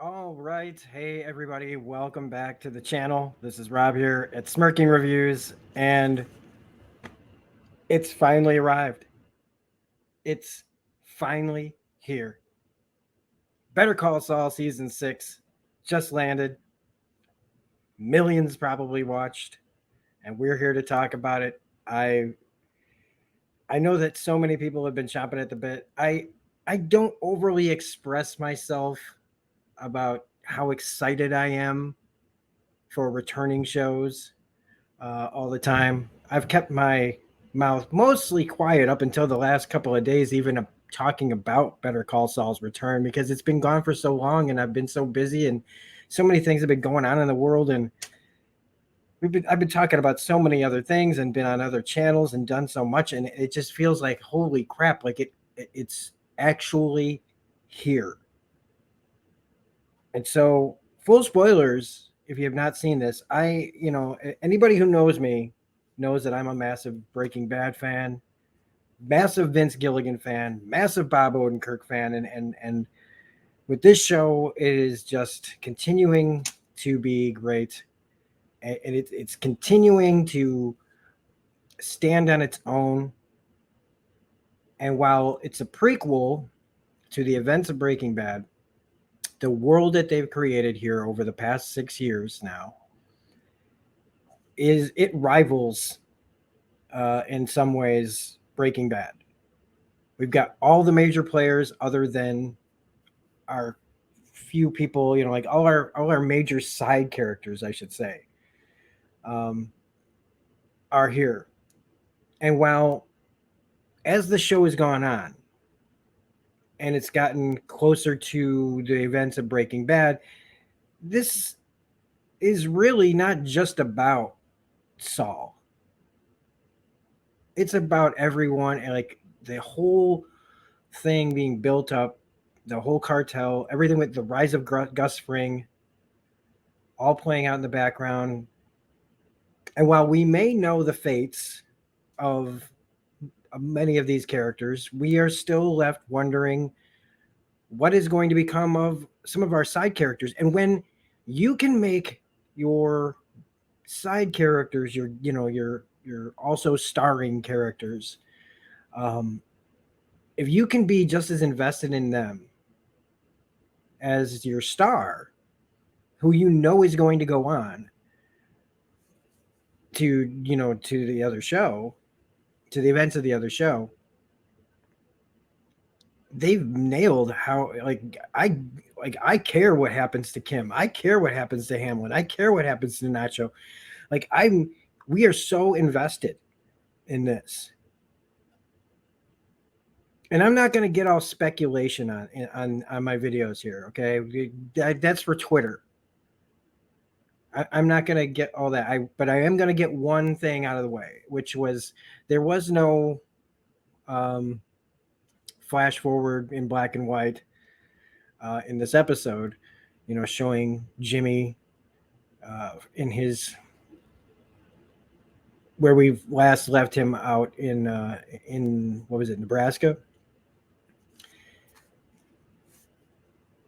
All right. Hey, everybody. Welcome back to the channel. This is Rob here at Smirking Reviews, and it's finally arrived. It's finally here. Better Call Saul Season 6 just landed. Millions probably watched, and we're here to talk about it. I know that so many people have been chomping at the bit. I don't overly express myself about how excited I am for returning shows all the time. I've kept my mouth mostly quiet up until the last couple of days, even talking about Better Call Saul's return, because it's been gone for so long and I've been so busy and so many things have been going on in the world. And I've been talking about so many other things and been on other channels and done so much. And it just feels like, holy crap, like it's actually here. And so, full spoilers, if you have not seen this, anybody who knows me knows that I'm a massive Breaking Bad fan, massive Vince Gilligan fan, massive Bob Odenkirk fan, and with this show, it is just continuing to be great, and it's continuing to stand on its own. And while it's a prequel to the events of Breaking Bad, the world that they've created here over the past 6 years now is it rivals in some ways Breaking Bad. We've got all the major players other than our few people, like all our major side characters, I should say, um, are here. And while as the show has gone on and it's gotten closer to the events of Breaking Bad, this is really not just about Saul. It's about everyone and like the whole thing being built up, the whole cartel, everything with the rise of Gus Fring, all playing out in the background. And while we may know the fates of many of these characters, we are still left wondering what is going to become of some of our side characters. And when you can make your side characters, your also starring characters, um, if you can be just as invested in them as your star, who you know is going to go on to the other show, to the events of the other show, they've nailed how I care what happens to Kim. I care what happens to Hamlin. I care what happens to Nacho. Like we are so invested in this. And I'm not going to get all speculation on my videos here, okay? That's for Twitter. I'm not going to get all that. But I am going to get one thing out of the way, which was there was no flash forward in black and white in this episode, showing Jimmy in his where we've last left him out in what was it, Nebraska.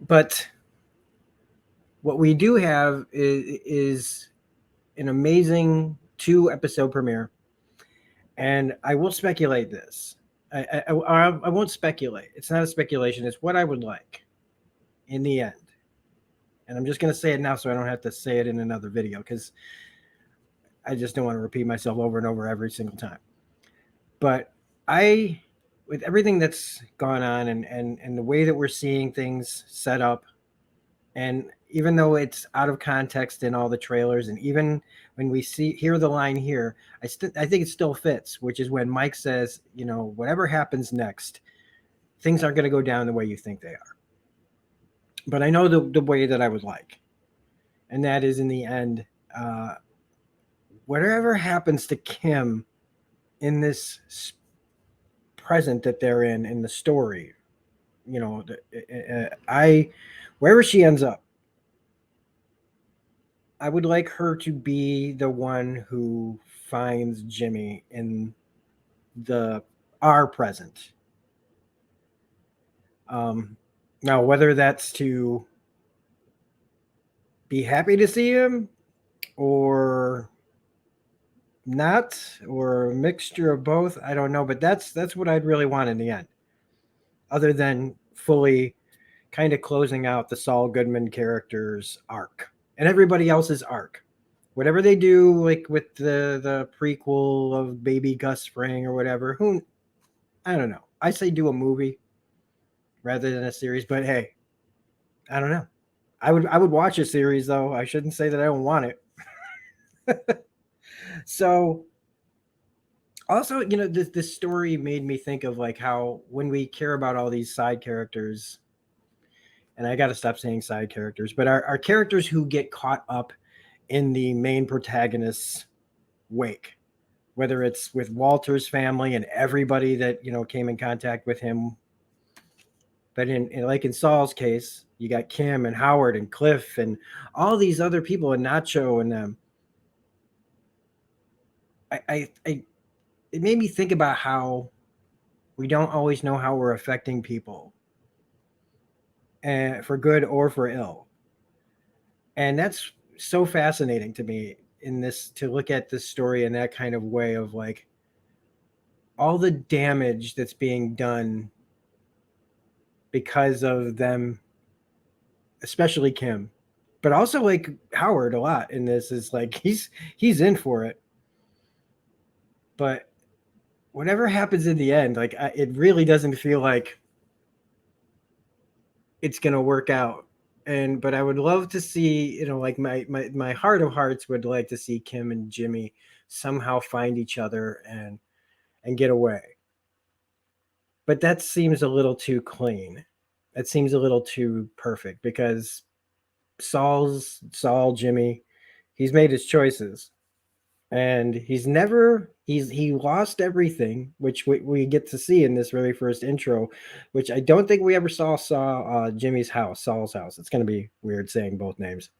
But what we do have is an amazing 2-episode premiere, and I will speculate this. I won't speculate. It's not a speculation. It's what I would like in the end. And I'm just going to say it now so I don't have to say it in another video because I just don't want to repeat myself over and over every single time. But with everything that's gone on and the way that we're seeing things set up, and even though it's out of context in all the trailers, and even when we hear the line here, I think it still fits, which is when Mike says, whatever happens next, things aren't going to go down the way you think they are. But I know the way that I would like, and that is in the end, whatever happens to Kim in this present that they're in the story, wherever she ends up, I would like her to be the one who finds Jimmy in our present. Now, whether that's to be happy to see him or not, or a mixture of both. I don't know, but that's what I'd really want in the end, other than fully kind of closing out the Saul Goodman character's arc and everybody else's arc. Whatever they do, like with the prequel of Baby Gus Fring or whatever, who I don't know. I say do a movie rather than a series, but hey, I don't know. I would watch a series though. I shouldn't say that I don't want it. So also, this story made me think of like how when we care about all these side characters, and I got to stop saying side characters, but our characters who get caught up in the main protagonist's wake, whether it's with Walter's family and everybody that came in contact with him. But in Saul's case, you got Kim and Howard and Cliff and all these other people and Nacho and them. I it made me think about how we don't always know how we're affecting people, and for good or for ill. And that's so fascinating to me in this, to look at this story in that kind of way of like all the damage that's being done because of them, especially Kim, but also like Howard a lot in this is like he's in for it. But whatever happens in the end, like it really doesn't feel like it's gonna work out. And but I would love to see, like my heart of hearts would like to see Kim and Jimmy somehow find each other and get away. But that seems a little too clean. That seems a little too perfect because Saul, Jimmy, he's made his choices. And he lost everything, which we get to see in this very first intro, which I don't think we ever saw Jimmy's house, Saul's house. It's going to be weird saying both names.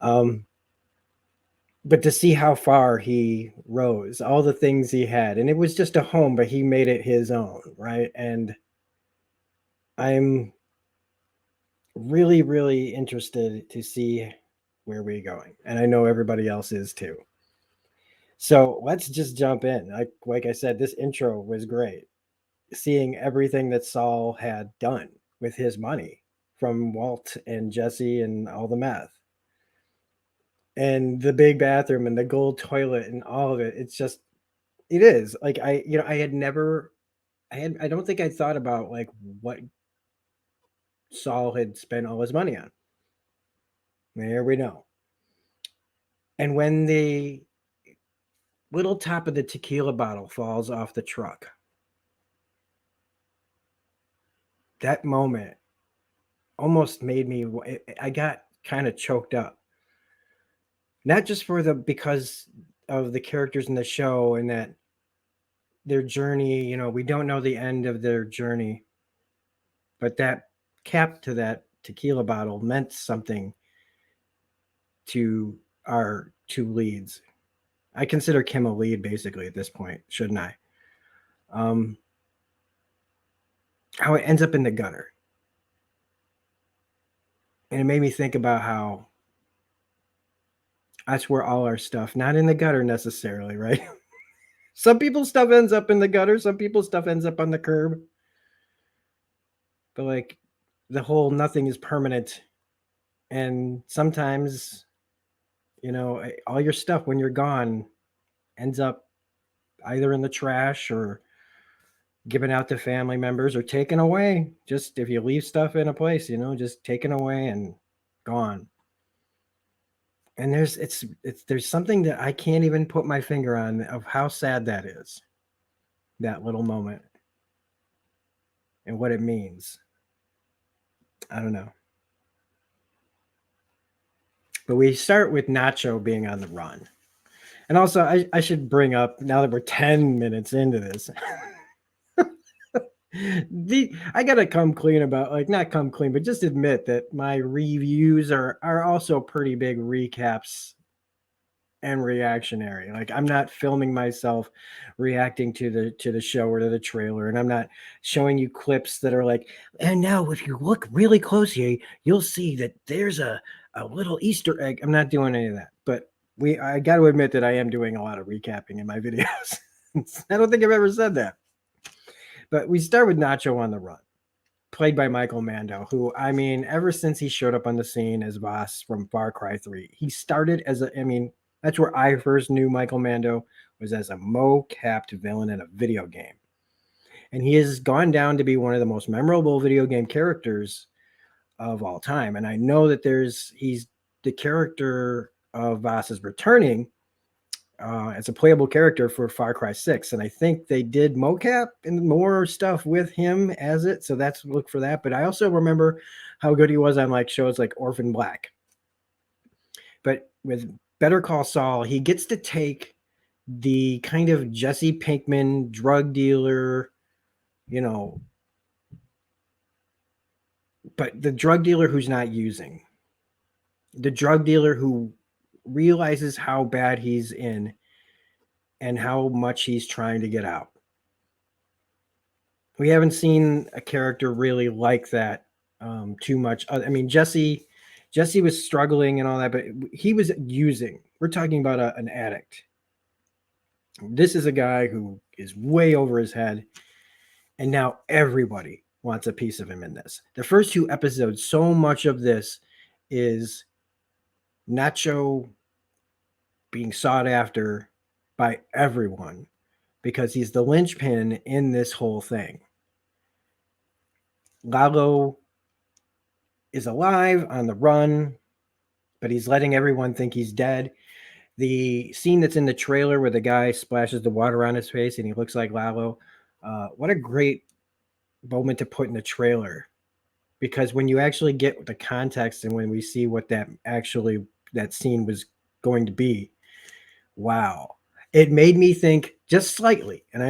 But to see how far he rose, all the things he had, and it was just a home, but he made it his own, right? And I'm really, really interested to see where we're going, and I know everybody else is too. So let's just jump in. Like I said, this intro was great. Seeing everything that Saul had done with his money from Walt and Jesse and all the meth. And the big bathroom and the gold toilet and all of it. It is. Like I had never I don't think I thought about like what Saul had spent all his money on. There we know. And when the little top of the tequila bottle falls off the truck, that moment almost made me, I got kind of choked up. Not just because of the characters in the show and that their journey, we don't know the end of their journey, but that cap to that tequila bottle meant something to our two leads. I consider Kim a lead basically at this point, shouldn't I? How it ends up in the gutter. And it made me think about how that's where all our stuff, not in the gutter necessarily, right? Some people's stuff ends up in the gutter, some people's stuff ends up on the curb. But like the whole nothing is permanent. And sometimes, all your stuff when you're gone ends up either in the trash or given out to family members or taken away. Just if you leave stuff in a place, just taken away and gone. And there's something that I can't even put my finger on of how sad that is. That little moment and what it means. I don't know. But we start with Nacho being on the run. And also, I should bring up, now that we're 10 minutes into this, I gotta come clean about, like, not come clean, but just admit that my reviews are also pretty big recaps and reactionary. Like, I'm not filming myself reacting to the show or to the trailer, and I'm not showing you clips that are like, and now if you look really closely, you'll see that there's a a little Easter egg. I'm not doing any of that, but I got to admit that I am doing a lot of recapping in my videos. I don't think I've ever said that. But we start with Nacho on the run, played by Michael Mando, who, I mean, ever since he showed up on the scene as Voss from Far Cry 3, he started as that's where I first knew Michael Mando, was as a mo-capped villain in a video game. And he has gone down to be one of the most memorable video game characters of all time. And I know that he's the character of Voss is returning as a playable character for Far Cry 6. And I think they did mocap and more stuff with him as it. So that's look for that. But I also remember how good he was on like shows like Orphan Black. But with Better Call Saul, he gets to take the kind of Jesse Pinkman drug dealer, but the drug dealer who's not using, the drug dealer who realizes how bad he's in and how much he's trying to get out. We haven't seen a character really like that too much. I mean, Jesse was struggling and all that, but he was using. We're talking about an addict. This is a guy who is way over his head, and now everybody wants a piece of him in this. The first 2 episodes, so much of this is Nacho being sought after by everyone because he's the linchpin in this whole thing. Lalo is alive on the run, but he's letting everyone think he's dead. The scene that's in the trailer where the guy splashes the water on his face and he looks like Lalo, what a great moment to put in the trailer, because when you actually get the context and when we see what that scene was going to be, wow, it made me think just slightly. And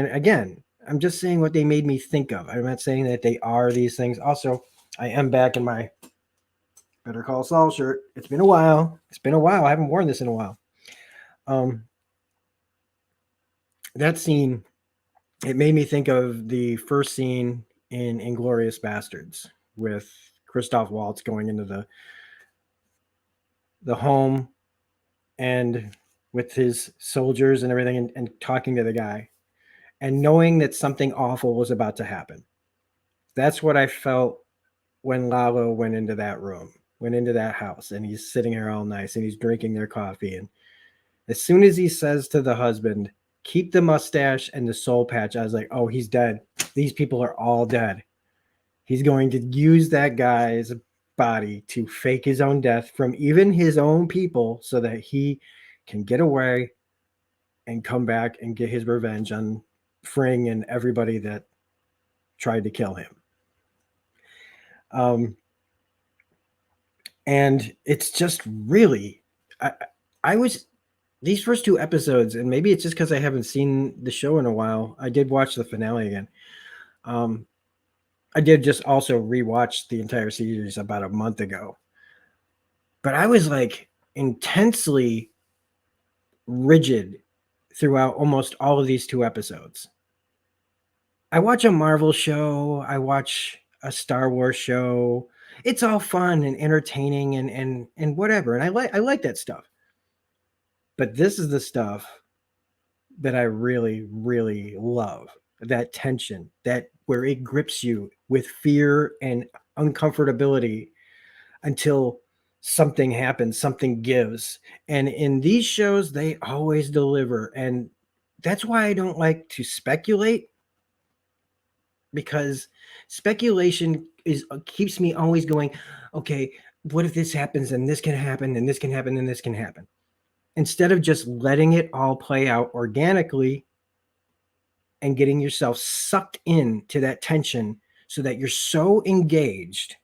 I'm just saying what they made me think of. I'm not saying that they are these things. Also, I am back in my Better Call Saul shirt. It's been a while. I haven't worn this in a while. That scene, it made me think of the first scene in Inglourious Bastards with Christoph Waltz going into the home and with his soldiers and everything and talking to the guy and knowing that something awful was about to happen. That's what I felt when Lalo went into that room, went into that house, and he's sitting here all nice and he's drinking their coffee. And as soon as he says to the husband, keep the mustache and the soul patch, I was like, oh, he's dead. These people are all dead. He's going to use that guy's body to fake his own death from even his own people so that he can get away and come back and get his revenge on Fring and everybody that tried to kill him. And it's just really, I was, these first 2 episodes, and maybe it's just because I haven't seen the show in a while. I did watch the finale again. I did just also rewatch the entire series about a month ago. But I was like intensely rigid throughout almost all of these 2 episodes. I watch a Marvel show, I watch a Star Wars show. It's all fun and entertaining and whatever. And I like that stuff. But this is the stuff that I really, really love. That tension, that where it grips you with fear and uncomfortability until something happens, something gives. And in these shows, they always deliver. And that's why I don't like to speculate, because speculation keeps me always going, okay, what if this happens and this can happen and this can happen and this can happen? Instead of just letting it all play out organically and getting yourself sucked into that tension so that you're so engaged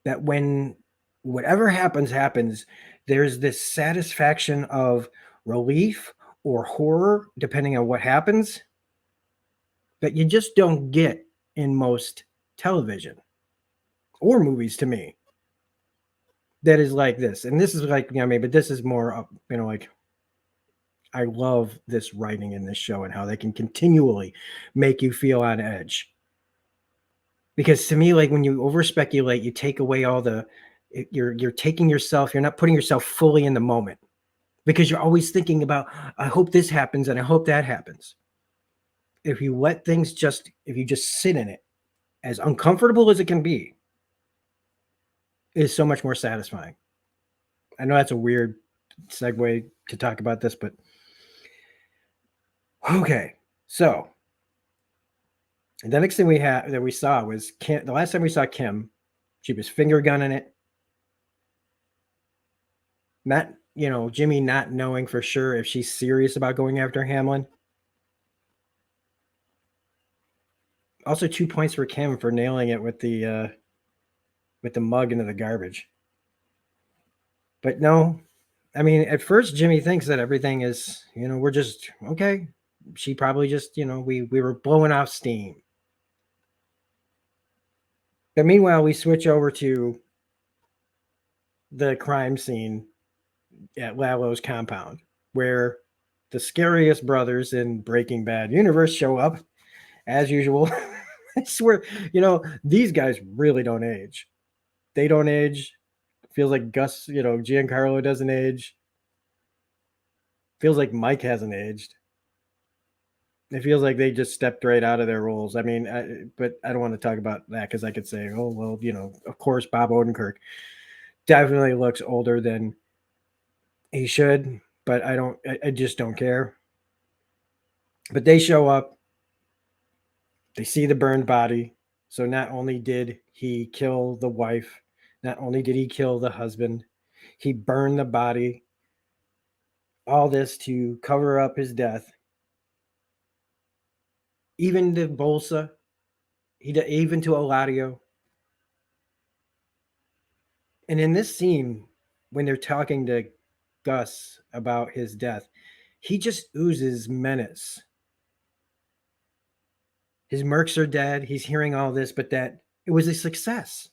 that when whatever happens, there's this satisfaction of relief or horror, depending on what happens, that you just don't get in most television or movies, to me, that is like this. And this is like, but this is more, like, I love this writing in this show and how they can continually make you feel on edge. Because to me, like, when you over speculate, you take away all the you're taking yourself, you're not putting yourself fully in the moment, because you're always thinking about, I hope this happens and I hope that happens. If you let things if you just sit in it, as uncomfortable as it can be, is so much more satisfying. I know that's a weird segue to talk about this, but okay. So the next thing we saw was Kim. The last time we saw Kim, she was finger gunning it. Not, Jimmy not knowing for sure if she's serious about going after Hamlin. Also, 2 points for Kim for nailing it with the mug into the garbage. But no, I mean, at first Jimmy thinks that everything is, we're just okay. She probably just, we were blowing off steam. But meanwhile, we switch over to the crime scene at Lalo's compound, where the scariest brothers in Breaking Bad universe show up as usual. I swear, these guys really don't age. They don't age. Feels like Gus, Giancarlo doesn't age. Feels like Mike hasn't aged. It feels like they just stepped right out of their roles. I mean, but I don't want to talk about that because I could say, oh, well, of course, Bob Odenkirk definitely looks older than he should, but I just don't care. But they show up, they see the burned body. So not only did he kill the wife, not only did he kill the husband, he burned the body. All this to cover up his death. Even to Bolsa, even to Eladio. And in this scene, when they're talking to Gus about his death, he just oozes menace. His mercs are dead. He's hearing all this, but that it was a success.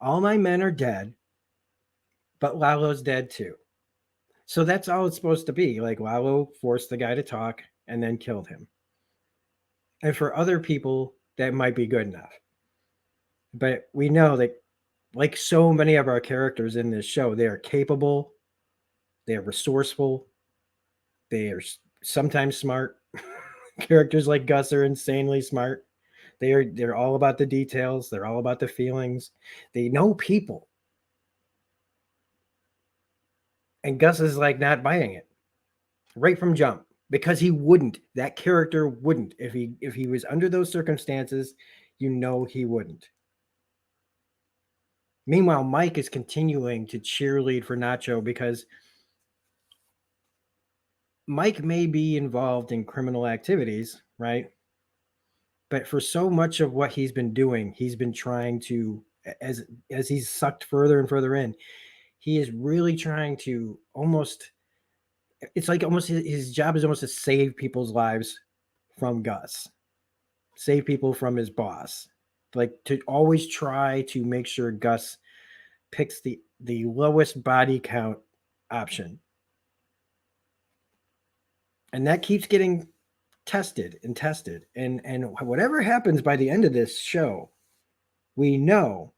All my men are dead, but Lalo's dead too. So that's all it's supposed to be. Like, Lalo forced the guy to talk and then killed him. And for other people, that might be good enough. But we know that, like so many of our characters in this show, they are capable, they are resourceful, they are sometimes smart. Characters like Gus are insanely smart. They're all about the details. They're all about the feelings. They know people. And Gus is like not buying it right from jump, because he wouldn't. That character wouldn't. If he was under those circumstances, he wouldn't. Meanwhile, Mike is continuing to cheerlead for Nacho because Mike may be involved in criminal activities, right? But for so much of what he's been doing, he's been trying to, as he's sucked further and further in, he is really trying to it's like almost his job is almost to save people's lives from Gus, save people from his boss, like to always try to make sure Gus picks the lowest body count option. And that keeps getting tested and tested. And whatever happens by the end of this show, we know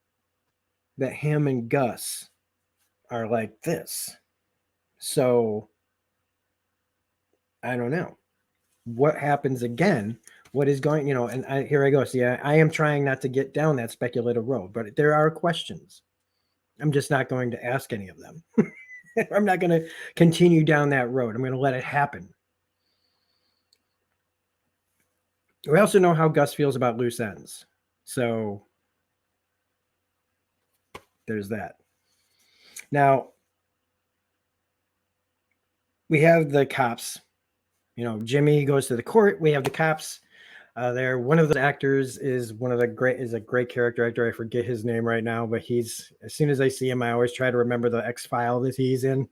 that him and Gus are like this. So I don't know what happens again. What is going, and here I go. See, I am trying not to get down that speculative road, but there are questions. I'm just not going to ask any of them. I'm not going to continue down that road. I'm going to let it happen. We also know how Gus feels about loose ends. So there's that. Now, we have the cops. Jimmy goes to the court. We have the cops there. One of the actors is a great character actor. I forget his name right now, but he's, as soon as I see him, I always try to remember the X-File that he's in,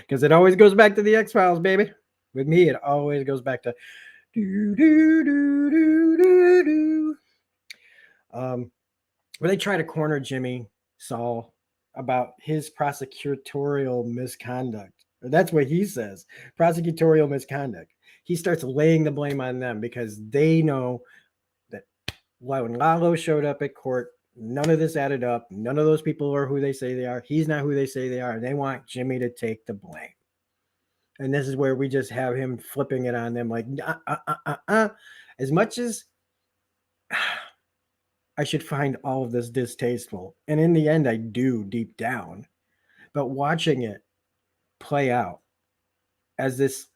because it always goes back to the X-Files, baby. With me, it always goes back to do do do do do do. Where they try to corner Jimmy Saul about his prosecutorial misconduct. Or that's what he says, prosecutorial misconduct. He starts laying the blame on them because they know that when Lalo showed up at court, None of this added up. None of those people are who they say they are. He's not who they say they are. And they want Jimmy to take the blame. And this is where we just have him flipping it on them like, as much as I should find all of this distasteful. And in the end, I do deep down. But watching it play out as this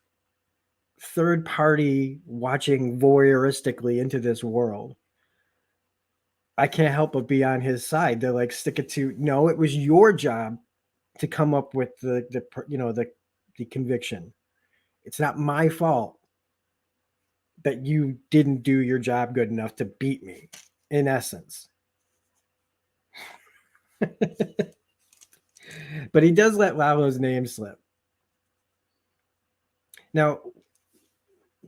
third party watching voyeuristically into this world, I can't help but be on his side. They're like, stick it to, no, it was your job to come up with the conviction. It's not my fault that you didn't do your job good enough to beat me, in essence. But he does let Lalo's name slip. Now,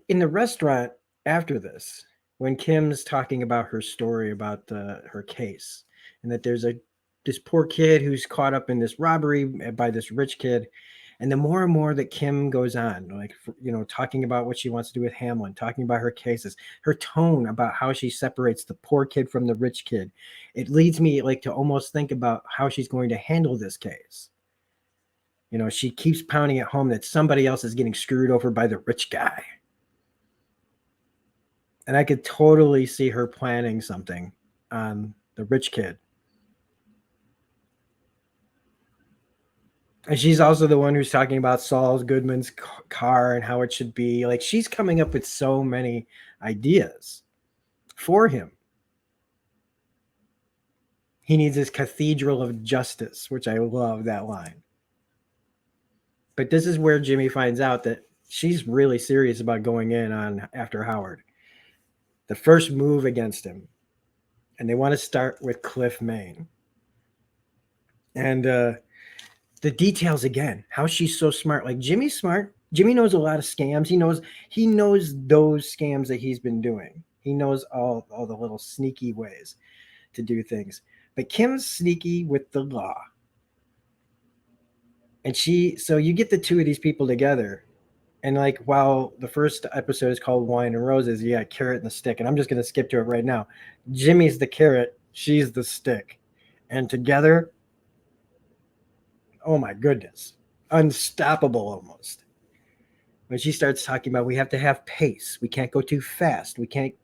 in the restaurant after this, when Kim's talking about her story about her case, and that there's this poor kid who's caught up in this robbery by this rich kid, and the more and more that Kim goes on, like, talking about what she wants to do with Hamlin, talking about her cases, her tone about how she separates the poor kid from the rich kid, it leads me like to almost think about how she's going to handle this case. She keeps pounding at home that somebody else is getting screwed over by the rich guy. And I could totally see her planning something on the rich kid. And she's also the one who's talking about Saul Goodman's car and how it should be. Like, she's coming up with so many ideas for him. He needs his cathedral of justice, which I love that line. But this is where Jimmy finds out that she's really serious about going in on after Howard. The first move against him. And they want to start with Cliff Main. And the details again, how she's so smart. Like, Jimmy's smart. Jimmy knows a lot of scams. He knows those scams that he's been doing. He knows all the little sneaky ways to do things. But Kim's sneaky with the law. And so you get the two of these people together. And like, while the first episode is called Wine and Roses, you got Carrot and the Stick. And I'm just going to skip to it right now. Jimmy's the carrot. She's the stick. And together, oh my goodness, unstoppable almost. When she starts talking about, we have to have pace. We can't go too fast. We can't,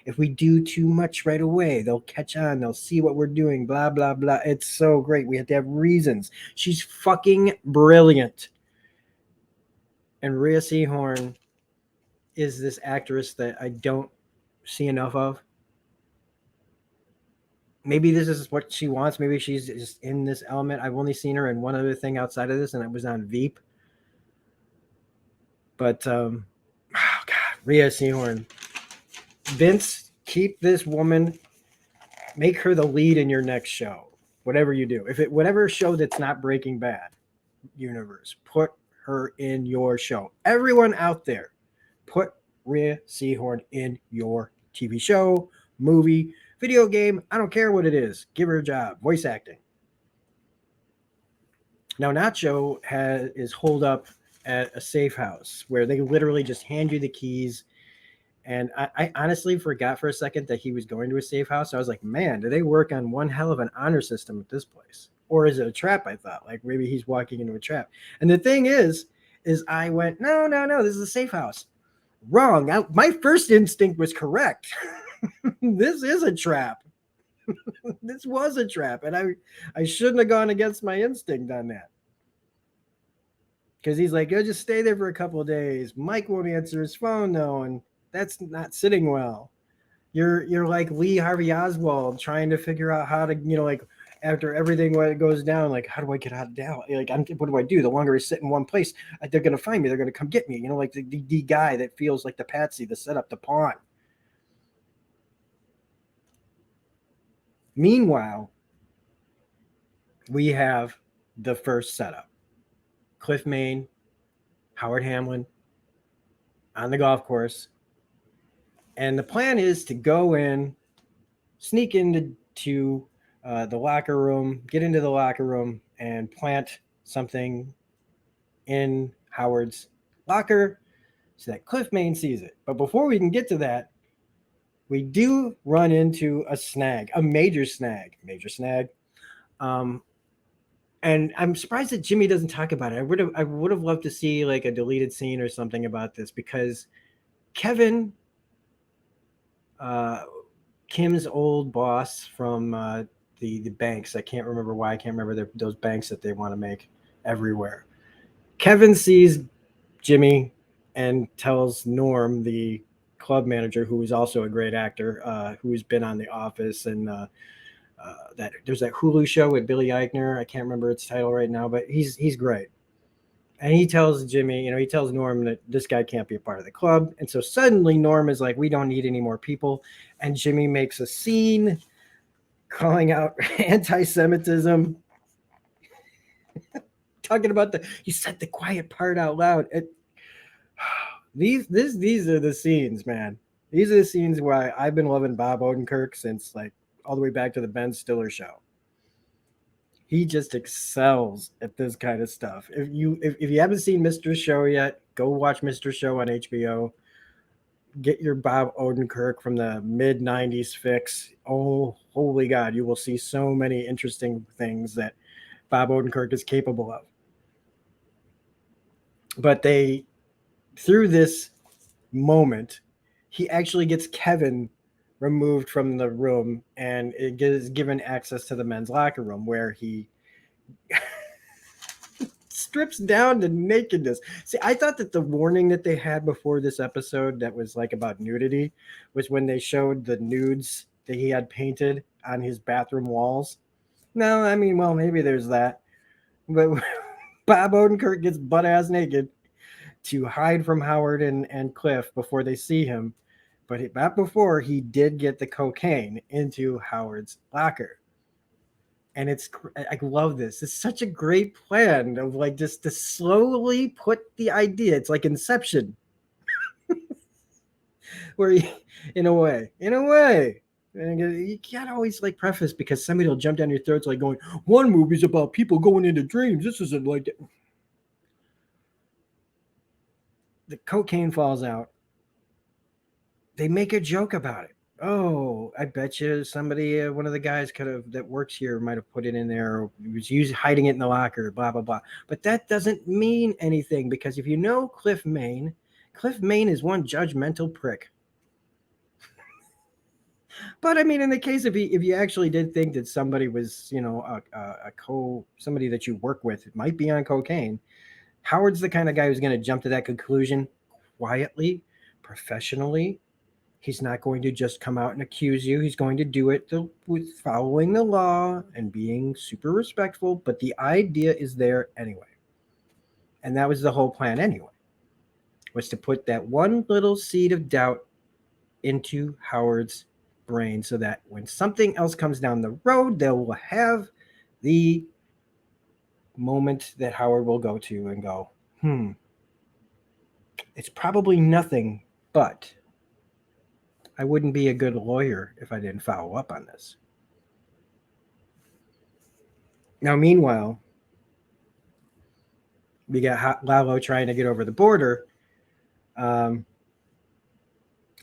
if we do too much right away, they'll catch on. They'll see what we're doing, blah, blah, blah. It's so great. We have to have reasons. She's fucking brilliant. And Rhea Seehorn is this actress that I don't see enough of. Maybe this is what she wants. Maybe she's just in this element. I've only seen her in one other thing outside of this, and it was on Veep. But, oh God, Rhea Seehorn. Vince, keep this woman. Make her the lead in your next show. Whatever you do. Whatever show that's not Breaking Bad universe, put her in your show. Everyone out there, put Rhea Seehorn in your TV show, movie, video game. I don't care what it is. Give her a job. Voice acting. Now, Nacho is holed up at a safe house where they literally just hand you the keys. And I honestly forgot for a second that he was going to a safe house. I was like, man, do they work on one hell of an honor system at this place? Or is it a trap? I thought, like, maybe he's walking into a trap. And the thing is I went, no, this is a safe house. Wrong. My first instinct was correct. This is a trap. This was a trap. And I shouldn't have gone against my instinct on that. Because he's like, oh, just stay there for a couple of days. Mike won't answer his phone, though, and that's not sitting well. You're like Lee Harvey Oswald trying to figure out how to, like, after everything goes down, like, how do I get out of Dallas? Like, what do I do? The longer I sit in one place, they're going to find me. They're going to come get me. Like the guy that feels like the patsy, the setup, the pawn. Meanwhile, we have the first setup. Cliff Main, Howard Hamlin on the golf course. And the plan is to go in, sneak into the locker room, get into the locker room, and plant something in Howard's locker so that Cliff Main sees it. But before we can get to that, we do run into a major snag. Um, and I'm surprised that Jimmy doesn't talk about it. I would have loved to see like a deleted scene or something about this, because Kevin, uh, Kim's old boss from the banks. I can't remember why. I can't remember those banks that they want to make everywhere. Kevin sees Jimmy and tells Norm, the club manager, who is also a great actor, who's been on The Office and that there's that Hulu show with Billy Eichner. I can't remember its title right now, but he's great. And he tells Jimmy, he tells Norm that this guy can't be a part of the club. And so suddenly Norm is like, we don't need any more people. And Jimmy makes a scene calling out anti-Semitism, talking about you said the quiet part out loud. These are the scenes, man. These are the scenes where I've been loving Bob Odenkirk since like all the way back to the Ben Stiller show. He just excels at this kind of stuff. If you haven't seen Mr. Show yet, go watch Mr. Show on HBO. Get your Bob Odenkirk from the mid '90s fix. Oh, holy God, you will see so many interesting things that Bob Odenkirk is capable of. But through this moment, he actually gets Kevin removed from the room and it is given access to the men's locker room, where he strips down to nakedness. See, I thought that the warning that they had before this episode that was like about nudity was when they showed the nudes that he had painted on his bathroom walls. No, I mean, well, maybe there's that. But Bob Odenkirk gets butt ass naked to hide from Howard and Cliff before they see him. But not before, he did get the cocaine into Howard's locker. And I love this. It's such a great plan of like just to slowly put the idea. It's like Inception, where in a way, and you can't always like preface, because somebody will jump down your throats like going, one movie's about people going into dreams. This isn't like that. The cocaine falls out. They make a joke about it. Oh, I bet you somebody, one of the guys that works here might have put it in there, or was hiding it in the locker, blah, blah, blah. But that doesn't mean anything, because if you know Cliff Main is one judgmental prick. But I mean, in the case if you actually did think that somebody was, somebody that you work with might be on cocaine, Howard's the kind of guy who's going to jump to that conclusion quietly, professionally. He's not going to just come out and accuse you. He's going to do it with following the law and being super respectful. But the idea is there anyway. And that was the whole plan anyway, was to put that one little seed of doubt into Howard's brain, so that when something else comes down the road, they will have the moment that Howard will go to and go, it's probably nothing, but I wouldn't be a good lawyer if I didn't follow up on this. Now, meanwhile, we got Lalo trying to get over the border.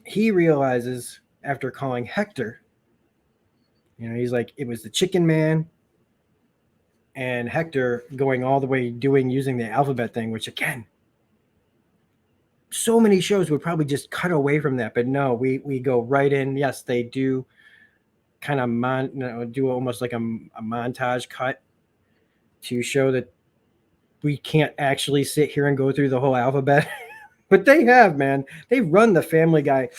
He realizes after calling Hector, he's like, it was the chicken man, and Hector going all the way using the alphabet thing, which again, so many shows would probably just cut away from that, but no, we go right in. Yes, they do kind of do almost like a montage cut to show that we can't actually sit here and go through the whole alphabet. But they have, man. They've run the Family Guy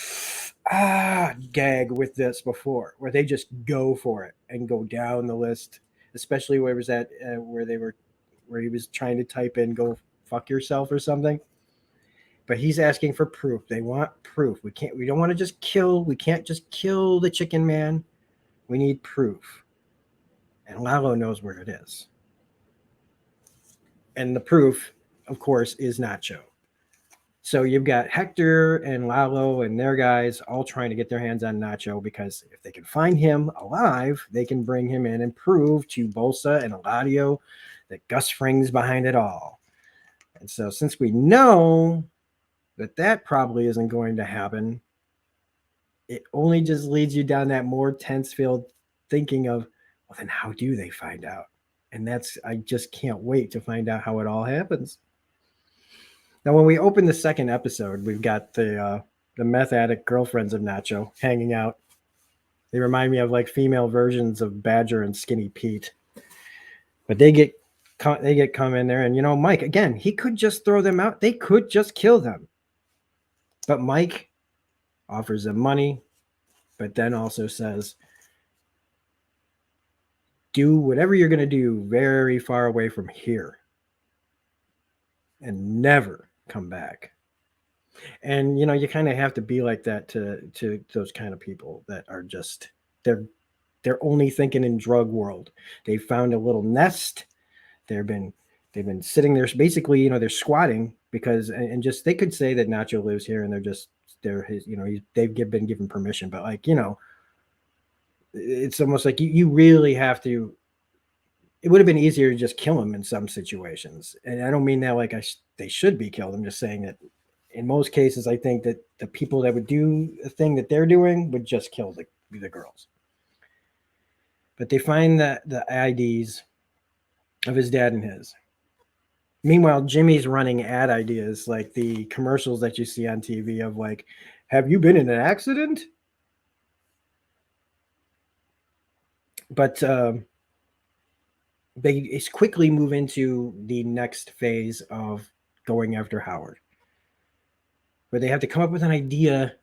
gag with this before, where they just go for it and go down the list, especially where was that where he was trying to type in "go fuck yourself" or something. But he's asking for proof. They want proof. We don't want to just kill. We can't just kill the chicken man. We need proof. And Lalo knows where it is. And the proof, of course, is Nacho. So you've got Hector and Lalo and their guys all trying to get their hands on Nacho, because if they can find him alive, they can bring him in and prove to Bolsa and Eladio that Gus Fring's behind it all. And so since we know that probably isn't going to happen, it only just leads you down that more tense field thinking of, well, then how do they find out? And I just can't wait to find out how it all happens. Now, when we open the second episode, we've got the meth addict girlfriends of Nacho hanging out. They remind me of like female versions of Badger and Skinny Pete. But they get come in there, and Mike again. He could just throw them out. They could just kill them. But Mike offers them money, but then also says, "Do whatever you're going to do very far away from here, and never come back." And you kind of have to be like that to those kind of people that are just they're they're only thinking in drug world. They found a little nest. They've been they've been sitting there basically, they're squatting because and just they could say that Nacho lives here and they're his, been given permission, but like, it's almost like you really have to. It would have been easier to just kill him in some situations, and I don't mean that like they should be killed. I'm just saying that in most cases, I think that the people that would do the thing that they're doing would just kill the girls. But they find the IDs of his dad and his. Meanwhile, Jimmy's running ad ideas like the commercials that you see on TV of like, "Have you been in an accident?" But they quickly move into the next phase of going after Howard, where they have to come up with an idea.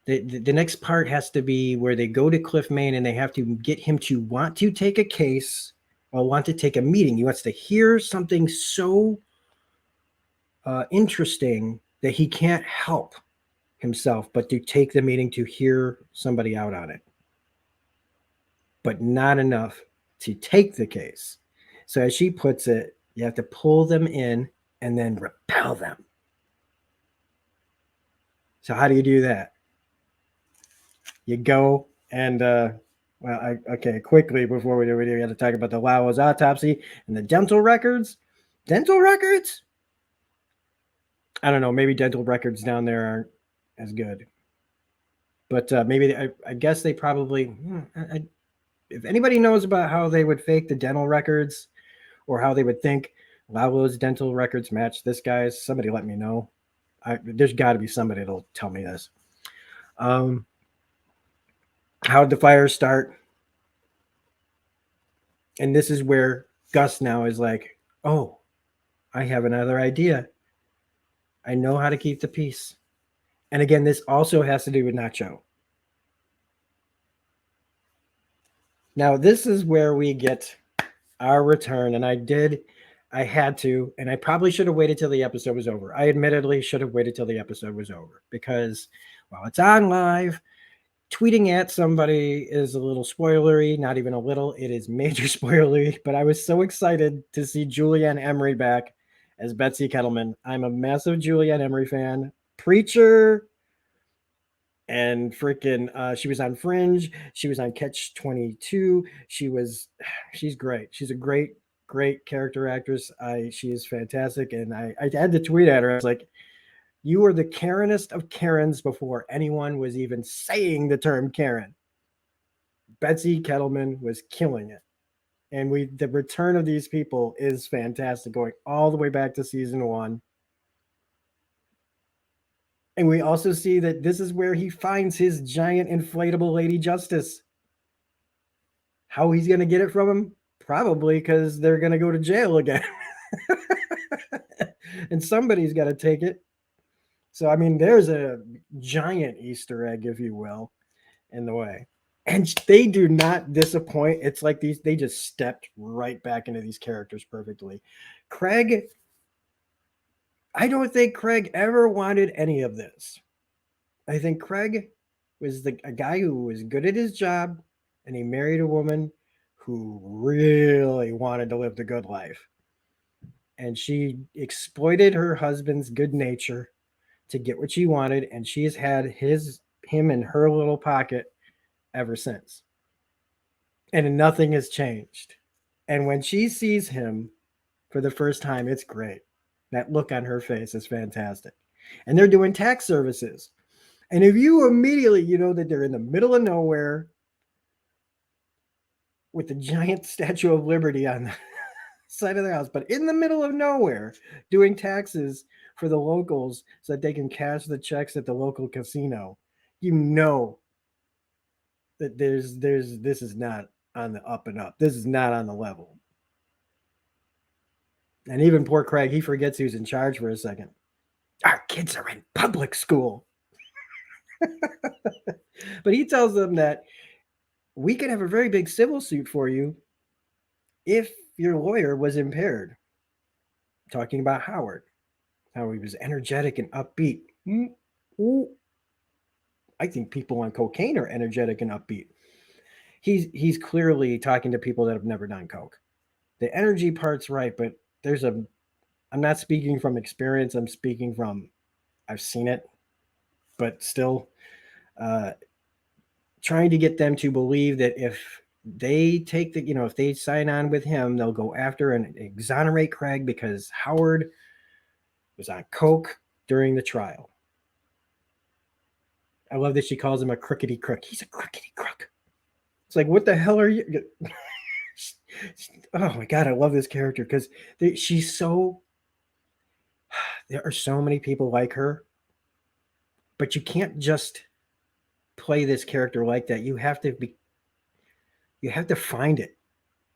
The next part has to be where they go to Cliff Main and they have to get him to want to take a case or want to take a meeting. He wants to hear something so interesting that he can't help himself but to take the meeting to hear somebody out on it, but not enough to take the case. So as she puts it, you have to pull them in and then repel them. So how do you do that? You go and okay, quickly before we do, we got to talk about the Lalo's autopsy and the dental records. Dental records? I don't know. Maybe dental records down there aren't as good, but maybe I guess they probably. If anybody knows about how they would fake the dental records or how they would think Lalo's dental records match this guy's, somebody let me know. There's got to be somebody that'll tell me this. How'd the fire start? And this is where Gus now is like, "Oh, I have another idea. I know how to keep the peace." And again, this also has to do with Nacho. Now, this is where we get our return. And I had to, and I probably should have waited till the episode was over. I admittedly should have waited till the episode was over because while it's on live, tweeting at somebody is a little spoilery, not even a little. It is major spoilery, but I was so excited to see Julianne Emery back as Betsy Kettleman. I'm a massive Julianne Emery fan. Preacher and freaking she was on Fringe, she was on Catch 22. She's great. She's a great character actress. She is fantastic, and I had to tweet at her. I was like, "You were the Karenest of Karens before anyone was even saying the term Karen." Betsy Kettleman was killing it. And the return of these people is fantastic, going all the way back to season 1. And we also see that this is where he finds his giant inflatable Lady Justice. How he's going to get it from him? Probably because they're going to go to jail again. And somebody's got to take it. So, I mean, there's a giant Easter egg, if you will, in the way. And they do not disappoint. It's like they just stepped right back into these characters perfectly. Craig, I don't think Craig ever wanted any of this. I think Craig was a guy who was good at his job, and he married a woman who really wanted to live the good life. And she exploited her husband's good nature to get what she wanted, and she's had him in her little pocket ever since. And nothing has changed. And when she sees him for the first time, it's great. That look on her face is fantastic. And they're doing tax services. And if you immediately, you know that they're in the middle of nowhere with the giant Statue of Liberty on the side of their house, but in the middle of nowhere doing taxes for the locals so that they can cash the checks at the local casino, you know that this is not on the up and up. This is not on the level. And even poor Craig, he forgets who's in charge for a second. Our kids are in public school. But he tells them that we could have a very big civil suit for you if your lawyer was impaired. Talking about Howard, how he was energetic and upbeat. Ooh, I think people on cocaine are energetic and upbeat. He's clearly talking to people that have never done coke. The energy part's right, but I'm not speaking from experience. I'm speaking from I've seen it, but still uh, trying to get them to believe that if they take if they sign on with him, they'll go after and exonerate Craig because Howard was on coke during the trial. I love that she calls him a crookedy crook. He's a crookedy crook. It's like, what the hell are you? Oh my God, I love this character because she's so. There are so many people like her, but you can't just play this character like that. You have to find it.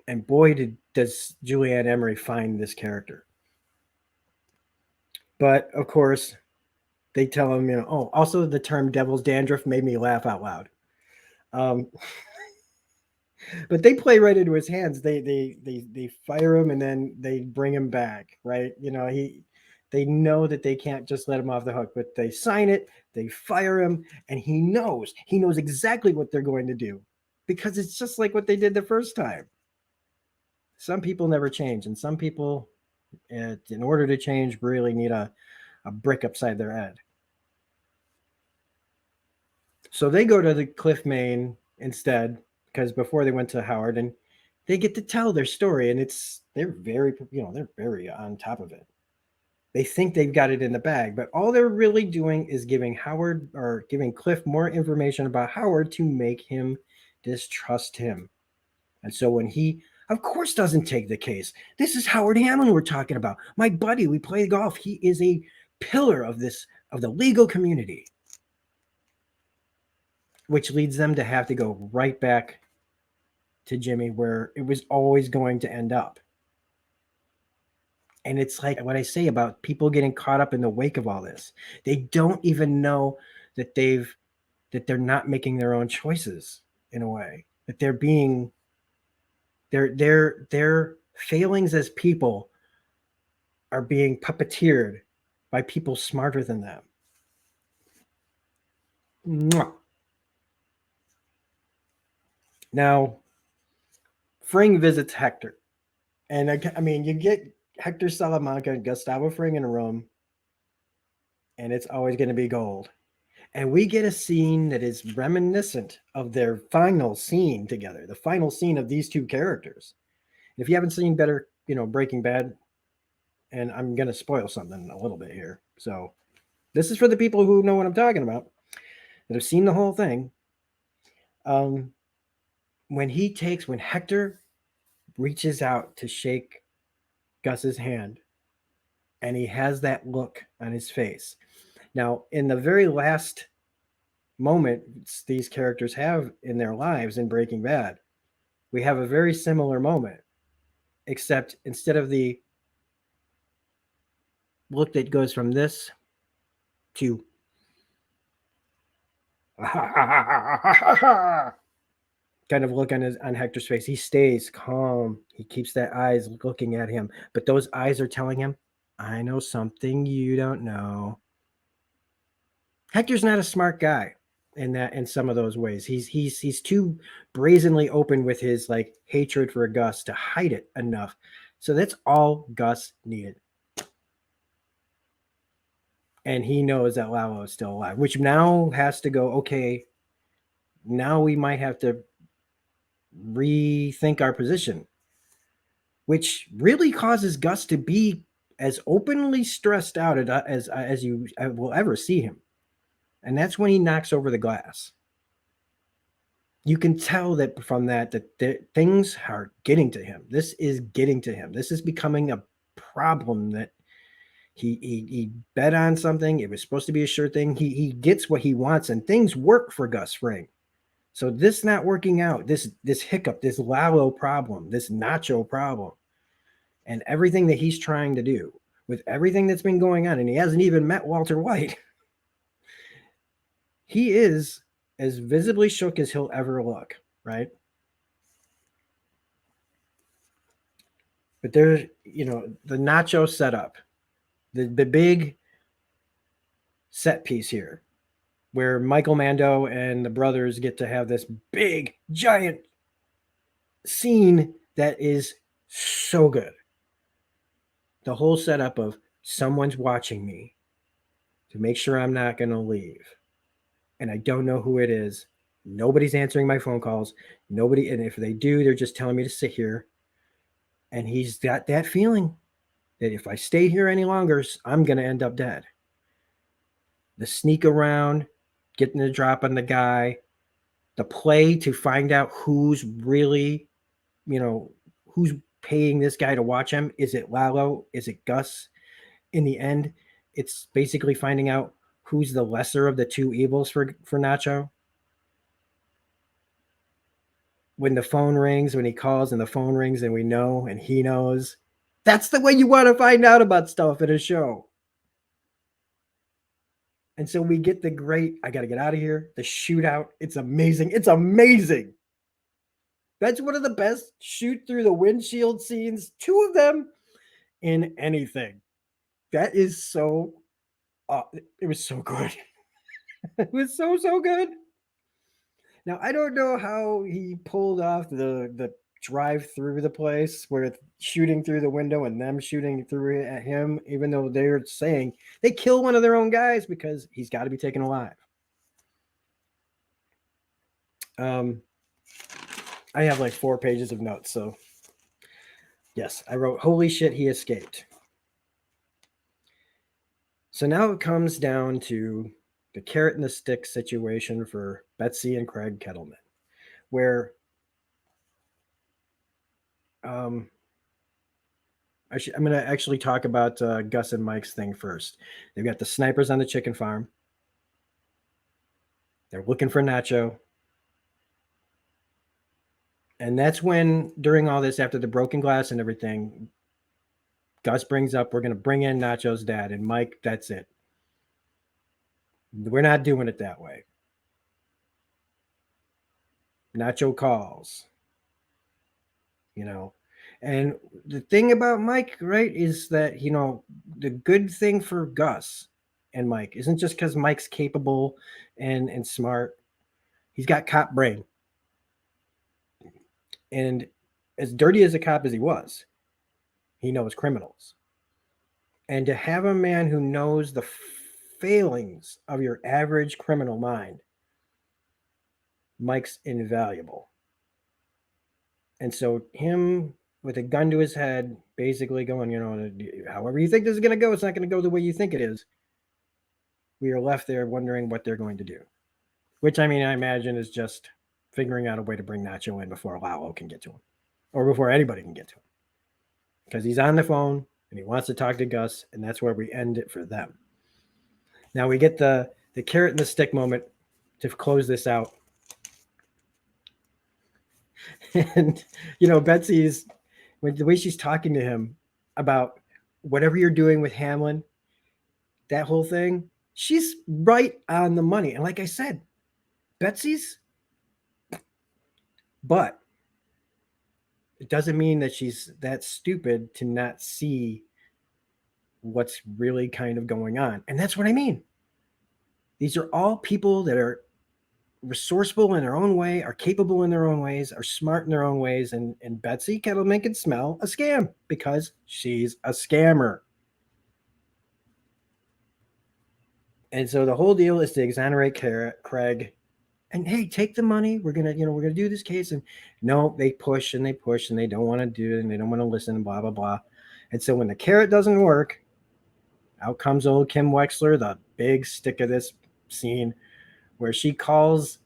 And boy, does Julianne Emery find this character. But of course, they tell him, oh, also the term devil's dandruff made me laugh out loud. But they play right into his hands. They fire him and then they bring him back, right? They know that they can't just let him off the hook, but they sign it, they fire him, and he knows exactly what they're going to do because it's just like what they did the first time. Some people never change, and some people, in order to change, really need a brick upside their head. So they go to the Cliff Main instead because before they went to Howard, and they get to tell their story, and they're very on top of it. They think they've got it in the bag, but all they're really doing is giving Cliff more information about Howard to make him distrust him. And so when he, of course, doesn't take the case, this is Howard Hamlin we're talking about. My buddy, we play golf. He is a pillar of the legal community, which leads them to have to go right back to Jimmy where it was always going to end up. And it's like what I say about people getting caught up in the wake of all this. They don't even know that they're not making their own choices in a way. That they're being their failings as people are being puppeteered by people smarter than them. Mwah. Now, Fring visits Hector. And I mean, you get Hector Salamanca and Gustavo Fring in a room, and it's always going to be gold. And we get a scene that is reminiscent of their final scene together, the final scene of these two characters. If you haven't seen Breaking Bad, and I'm going to spoil something a little bit here. So this is for the people who know what I'm talking about, that have seen the whole thing. When Hector reaches out to shake Gus's hand, and he has that look on his face. Now, in the very last moment these characters have in their lives in Breaking Bad, we have a very similar moment, except instead of the look that goes from this to kind of look on Hector's face, he stays calm. He keeps that eyes looking at him, but those eyes are telling him, I know something you don't know. Hector's not a smart guy in some of those ways. He's too brazenly open with his like hatred for Gus to hide it enough. So that's all Gus needed. And he knows that Lalo is still alive, which now has to go, okay, now we might have to rethink our position, which really causes Gus to be as openly stressed out as you will ever see him. And that's when he knocks over the glass. You can tell that from that things are getting to him. This is getting to him. This is becoming a problem that he bet on something. It was supposed to be a sure thing. He gets what he wants, and things work for Gus Fring. So this not working out, this hiccup, this Lalo problem, this Nacho problem, and everything that he's trying to do with everything that's been going on, and he hasn't even met Walter White. He is as visibly shook as he'll ever look, right? But there's, the Nacho setup, the big set piece here, where Michael Mando and the brothers get to have this big, giant scene that is so good. The whole setup of someone's watching me to make sure I'm not going to leave. And I don't know who it is. Nobody's answering my phone calls. Nobody, and if they do, they're just telling me to sit here. And he's got that feeling that if I stay here any longer, I'm going to end up dead. The sneak around, getting the drop on the guy, the play to find out who's really, who's paying this guy to watch him. Is it Lalo? Is it Gus? In the end, it's basically finding out who's the lesser of the two evils for Nacho. When the phone rings, when he calls and the phone rings and we know and he knows. That's the way you want to find out about stuff in a show. And so we get the great, I got to get out of here, the shootout. It's amazing. It's amazing. That's one of the best shoot through the windshield scenes, two of them in anything. That is so, it was so good. It was so good. Now, I don't know how he pulled off the drive through the place where it's shooting through the window and them shooting through it at him, even though they're saying they kill one of their own guys because he's got to be taken alive. I have like 4 pages of notes. So yes, I wrote, holy shit, he escaped. So now it comes down to the carrot and the stick situation for Betsy and Craig Kettleman, where I'm going to actually talk about Gus and Mike's thing first. They've got the snipers on the chicken farm. They're looking for Nacho. And that's when, during all this, after the broken glass and everything, Gus brings up, we're going to bring in Nacho's dad. And Mike, that's it. We're not doing it that way. Nacho calls. And the thing about Mike, right, is that, the good thing for Gus and Mike isn't just because Mike's capable and smart. He's got cop brain. And as dirty as a cop as he was, he knows criminals. And to have a man who knows the failings of your average criminal mind, Mike's invaluable. And so him with a gun to his head, basically going, however you think this is going to go, it's not going to go the way you think it is. We are left there wondering what they're going to do. Which, I imagine is just figuring out a way to bring Nacho in before Lalo can get to him. Or before anybody can get to him. Because he's on the phone and he wants to talk to Gus, and that's where we end it for them. Now we get the carrot and the stick moment to close this out. And, Betsy's, the way she's talking to him about whatever you're doing with Hamlin, that whole thing, she's right on the money. And like I said, Betsy's, but it doesn't mean that she's that stupid to not see what's really kind of going on. And that's what I mean. These are all people that are resourceful in their own way, are capable in their own ways, are smart in their own ways. And Betsy Kettleman can smell a scam because she's a scammer. And so the whole deal is to exonerate Craig. And hey, take the money. We're gonna do this case. And no, they push and they don't want to do it and they don't want to listen and blah blah blah. And so when the carrot doesn't work, out comes old Kim Wexler, the big stick of this scene where she calls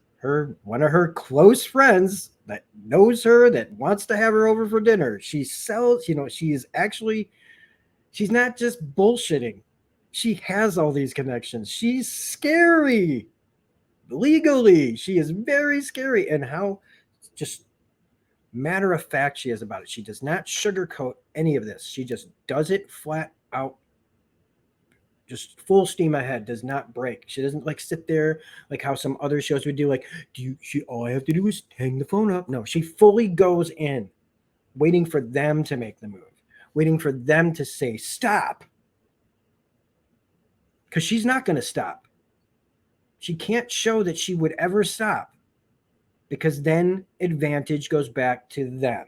one of her close friends that knows her, that wants to have her over for dinner. She sells, she's not just bullshitting. She has all these connections. She's scary. Legally, she is very scary. And how just matter of fact she is about it. She does not sugarcoat any of this. She just does it flat out, just full steam ahead, does not break. She doesn't like sit there like how some other shows would do, like, all I have to do is hang the phone up. No, she fully goes in, waiting for them to make the move, waiting for them to say stop, because she's not going to stop. She can't show that she would ever stop, because then advantage goes back to them.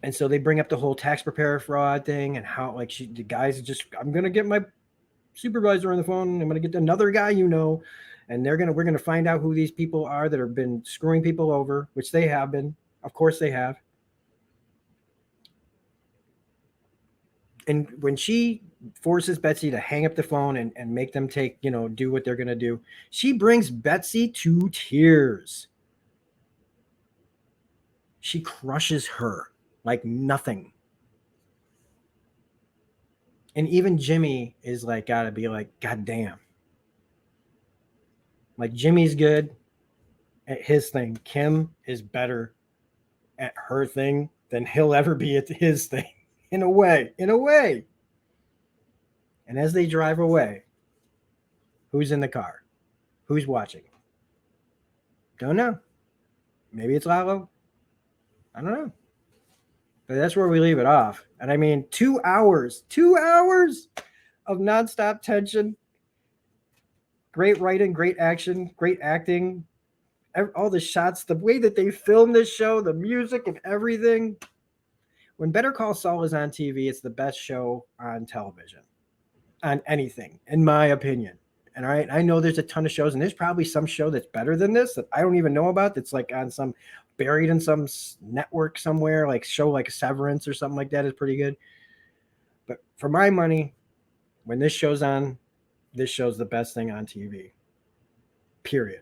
And so they bring up the whole tax preparer fraud thing and how, like, the guys just, I'm going to get my supervisor on the phone. I'm going to get another guy, and we're going to find out who these people are that have been screwing people over, which they have been. Of course they have. And when she forces Betsy to hang up the phone and make them do what they're going to do, she brings Betsy to tears. She crushes her like nothing. And even Jimmy is like, gotta be like, God damn. Like, Jimmy's good at his thing. Kim is better at her thing than he'll ever be at his thing. In a way. And as they drive away, who's in the car? Who's watching? Don't know. Maybe it's Lalo. I don't know. But that's where we leave it off. And I mean, 2 hours of nonstop tension. Great writing, great action, great acting. All the shots, the way that they film this show, the music and everything. When Better Call Saul is on TV, it's the best show on television, on anything, in my opinion. And all right, I know there's a ton of shows, and there's probably some show that's better than this that I don't even know about, that's like on some, buried in some network somewhere, like show like Severance or something like that is pretty good. But for my money, when this show's on, this show's the best thing on TV. Period.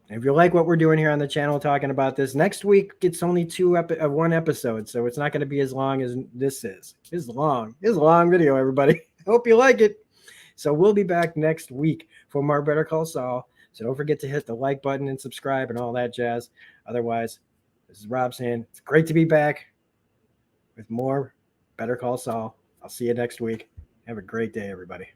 And if you like what we're doing here on the channel talking about this, next week it's only one episode, so it's not going to be as long as this is. It's a long video, everybody. Hope you like it. So we'll be back next week for more Better Call Saul. So don't forget to hit the like button and subscribe and all that jazz. Otherwise, this is Rob saying it's great to be back with more Better Call Saul. I'll see you next week. Have a great day, everybody.